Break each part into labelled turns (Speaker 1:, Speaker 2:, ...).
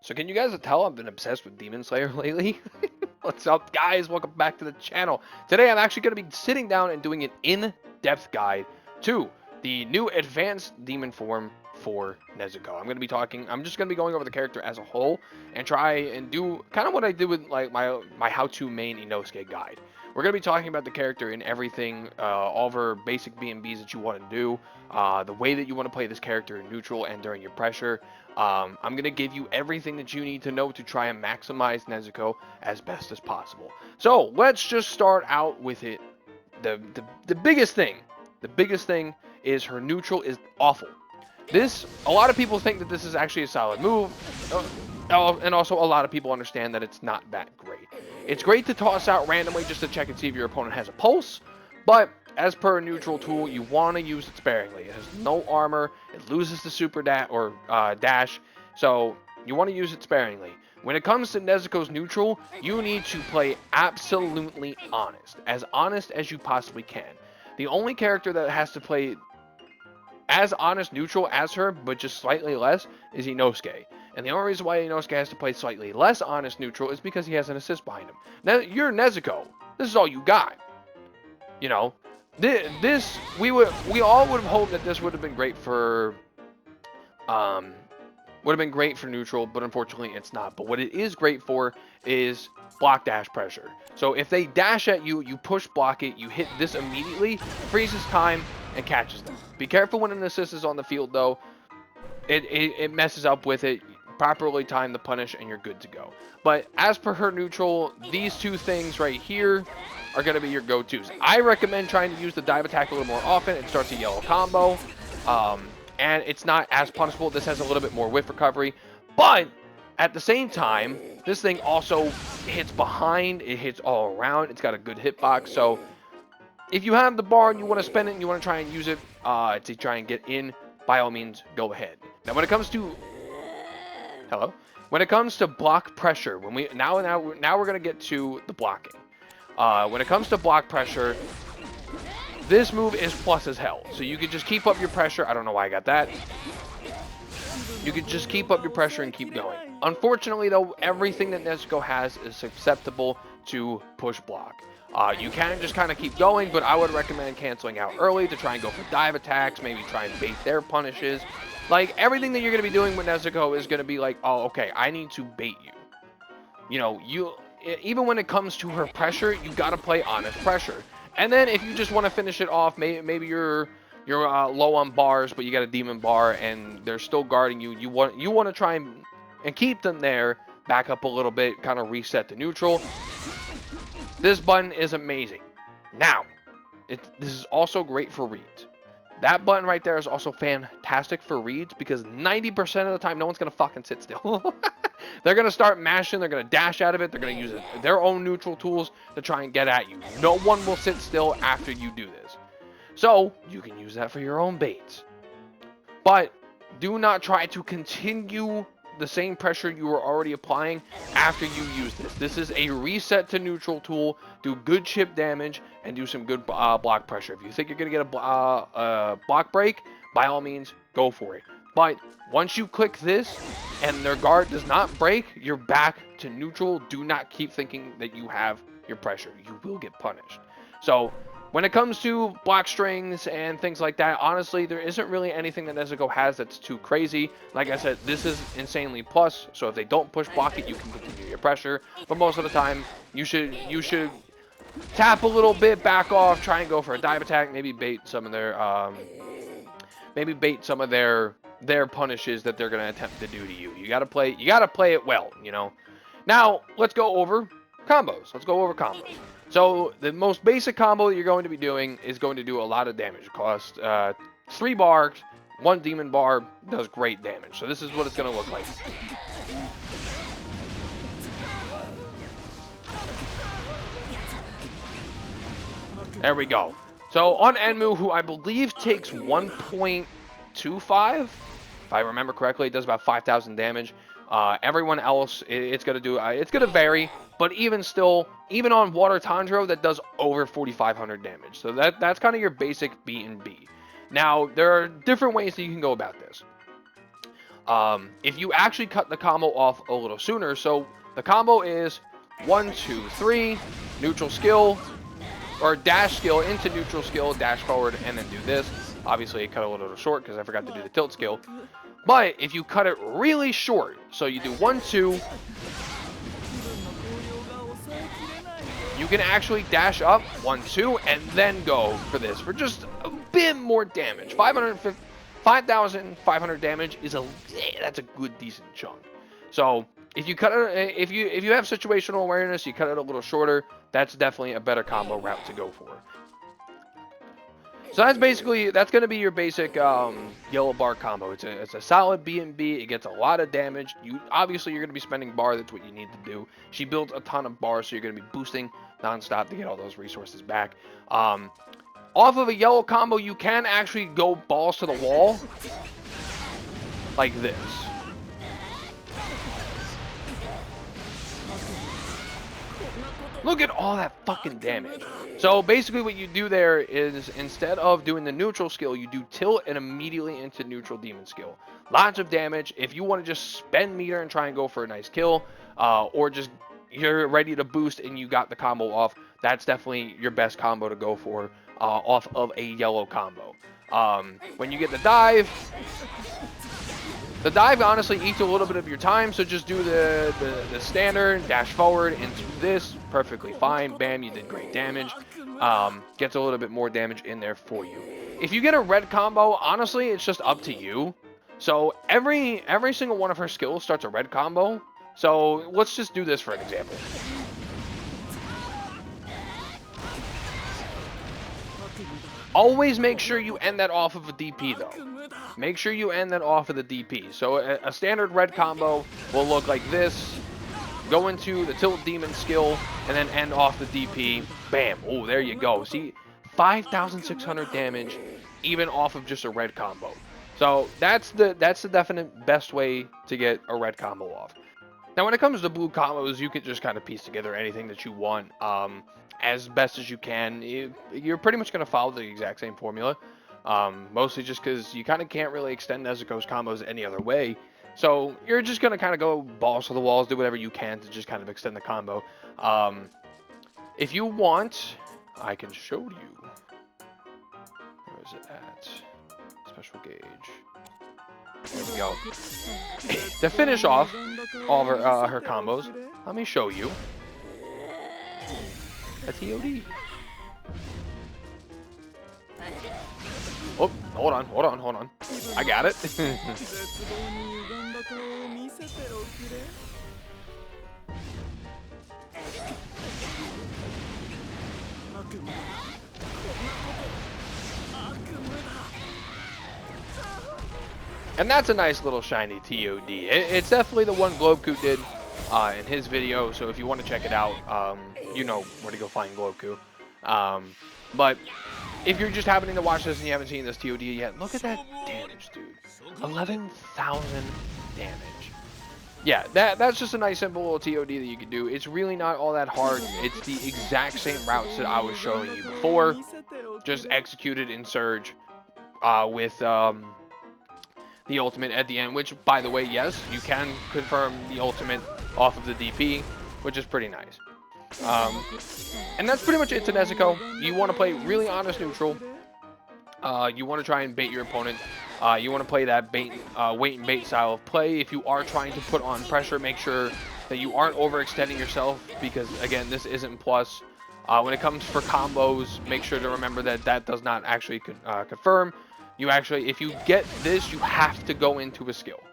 Speaker 1: So can you guys tell I've been obsessed with Demon Slayer lately? What's up, guys? Welcome back to the channel. Today I'm actually going to be sitting down and doing an in-depth guide to the new advanced demon form for Nezuko. I'm just going to be going over the character as a whole and try and do kind of what I did with like my how-to main Inosuke guide. We're going to be talking about the character and everything, all of her basic B&Bs that you want to do, the way that you want to play this character in neutral and during your pressure. I'm going to give you everything that you need to know to try and maximize Nezuko as best as possible. So let's just start out with it. The biggest thing, is her neutral is awful. A lot of people think that this is actually a solid move, and also a lot of people understand that it's not that great. It's great to toss out randomly just to check and see if your opponent has a pulse, but as per a neutral tool, you want to use it sparingly. It has no armor, it loses the super dash, so you want to use it sparingly. When it comes to Nezuko's neutral, you need to play absolutely honest as you possibly can. The only character that has to play as honest neutral as her, but just slightly less, is Inosuke. And the only reason why Inosuke has to play slightly less honest neutral is because he has an assist behind him. Now, you're Nezuko. This is all you got. You know, we all would have hoped that this would have been great for, neutral, but unfortunately it's not. But what it is great for is block dash pressure. So if they dash at you, you push block it, you hit this immediately, freezes time, and catches them. Be careful when an assist is on the field, though. It messes up with it. Properly time the punish, and you're good to go. But as per her neutral, these two things right here are going to be your go-tos. I recommend trying to use the dive attack a little more often. It starts a yellow combo, and it's not as punishable. This has a little bit more whiff recovery, but at the same time, this thing also hits behind. It hits all around. It's got a good hitbox, so if you have the bar and you want to spend it and you want to try and use it to try and get in, by all means, go ahead. Now, when it comes to block pressure, now we're gonna get to the blocking. When it comes to block pressure, this move is plus as hell. So you could just keep up your pressure. I don't know why I got that. You could just keep up your pressure and keep going. Unfortunately, though, everything that Nezuko has is susceptible to push block. You can just kind of keep going, but I would recommend canceling out early to try and go for dive attacks, maybe try and bait their punishes. Like, everything that you're going to be doing with Nezuko is going to be like, oh, okay, I need to bait you. You know, even when it comes to her pressure, you got to play honest pressure. And then if you just want to finish it off, maybe you're low on bars, but you got a demon bar and they're still guarding you. You want to try and keep them there, back up a little bit, kind of reset to neutral. This button is amazing. Now, this is also great for reads. That button right there is also fantastic for reads because 90% of the time, no one's going to fucking sit still. They're going to start mashing. They're going to dash out of it. They're going to use their own neutral tools to try and get at you. No one will sit still after you do this. So, you can use that for your own baits. But do not try to continue the same pressure you were already applying after you use this. This is a reset to neutral tool. Do good chip damage and do some good block pressure. If you think you're going to get a block break, by all means, go for it. But once you click this and their guard does not break, you're back to neutral. Do not keep thinking that you have your pressure. You will get punished. So when it comes to block strings and things like that, honestly, there isn't really anything that Nezuko has that's too crazy. Like I said, this is insanely plus, so if they don't push block it, you can continue your pressure. But most of the time, you should tap a little bit, back off, try and go for a dive attack, maybe bait some of their punishes that they're going to attempt to do to you. You got to play it well, you know. Now, let's go over combos. So the most basic combo that you're going to be doing is going to do a lot of damage. It costs 3 bars, 1 demon bar, does great damage. So this is what it's going to look like. There we go. So on Enmu, who I believe takes 1.25, if I remember correctly, it does about 5,000 damage. Everyone else, it's going to vary. But even still, even on Water Tanjiro, that does over 4,500 damage. So that's kind of your basic B&B. Now, there are different ways that you can go about this. If you actually cut the combo off a little sooner, so the combo is 1, 2, 3, neutral skill, or dash skill into neutral skill, dash forward, and then do this. Obviously, it cut a little short because I forgot to do the tilt skill. But if you cut it really short, so you do 1, 2, you can actually dash up 1, 2, and then go for this for just a bit more damage. 5,500 damage is that's a good decent chunk. So if you cut it, if you have situational awareness, you cut it a little shorter. That's definitely a better combo route to go for. So that's going to be your basic yellow bar combo. It's a solid B&B. It gets a lot of damage. Obviously you're going to be spending bar. That's what you need to do. She built a ton of bars, so you're going to be boosting nonstop to get all those resources back. Off of a yellow combo, you can actually go balls to the wall like this. Look at all that fucking damage. So basically what you do there is, instead of doing the neutral skill, you do tilt and immediately into neutral demon skill. Lots of damage. If you want to just spend meter and try and go for a nice kill, or just you're ready to boost and you got the combo off, that's definitely your best combo to go for off of a yellow combo. When you get the dive honestly eats a little bit of your time, so just do the standard, dash forward into this, perfectly fine. Bam, you did great damage. Gets a little bit more damage in there for you. If you get a red combo, honestly, it's just up to you. So every single one of her skills starts a red combo. So let's just do this for an example. Always make sure you end that off of a DP, though. Make sure you end that off of the DP. So a standard red combo will look like this. Go into the tilt demon skill and then end off the DP. Bam. Oh, there you go. See, 5,600 damage even off of just a red combo. So that's the definite best way to get a red combo off. Now, when it comes to blue combos, you can just kind of piece together anything that you want as best as you can. You're pretty much going to follow the exact same formula. Mostly just because you kind of can't really extend Nezuko's combos any other way. So you're just going to kind of go balls to the walls, do whatever you can to just kind of extend the combo. If you want, I can show you. Where is it at? Special gauge. There we go. To finish off all of her combos, let me show you a TOD. Oh, hold on. I got it. And that's a nice little shiny TOD. It's definitely the one Globeku did in his video, so if you want to check it out, you know where to go find Globeku. But if you're just happening to watch this and you haven't seen this TOD yet, look at that damage, dude. 11,000 damage. Yeah, that's just a nice simple little TOD that you can do. It's really not all that hard. It's the exact same routes that I was showing you before, just executed in Surge with the ultimate at the end, which, by the way, yes, you can confirm the ultimate off of the DP, which is pretty nice. And that's pretty much it to Nezuko. You want to play really honest neutral. You want to try and bait your opponent. You want to play that wait and bait style of play. If you are trying to put on pressure, make sure that you aren't overextending yourself, because again, this isn't plus. When it comes for combos, make sure to remember that that does not actually confirm. You actually, if you get this, you have to go into a skill.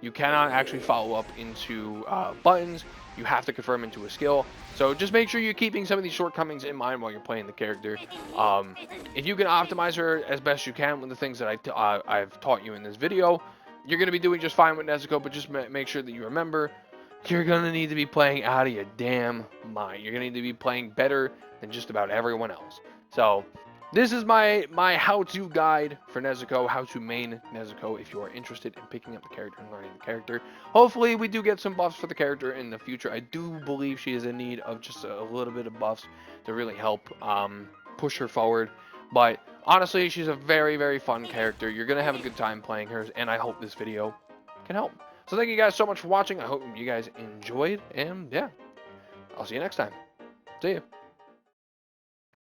Speaker 1: You cannot actually follow up into buttons. You have to confirm into a skill. So just make sure you're keeping some of these shortcomings in mind while you're playing the character. If you can optimize her as best you can with the things that I've taught you in this video, you're going to be doing just fine with Nezuko, but just make sure that you remember, you're going to need to be playing out of your damn mind. You're going to need to be playing better than just about everyone else. So this is my how-to guide for Nezuko, how to main Nezuko if you are interested in picking up the character and learning the character. Hopefully we do get some buffs for the character in the future. I do believe she is in need of just a little bit of buffs to really help push her forward. But honestly, she's a very, very fun character. You're going to have a good time playing her, and I hope this video can help. So thank you guys so much for watching. I hope you guys enjoyed, and yeah, I'll see you next time. See you.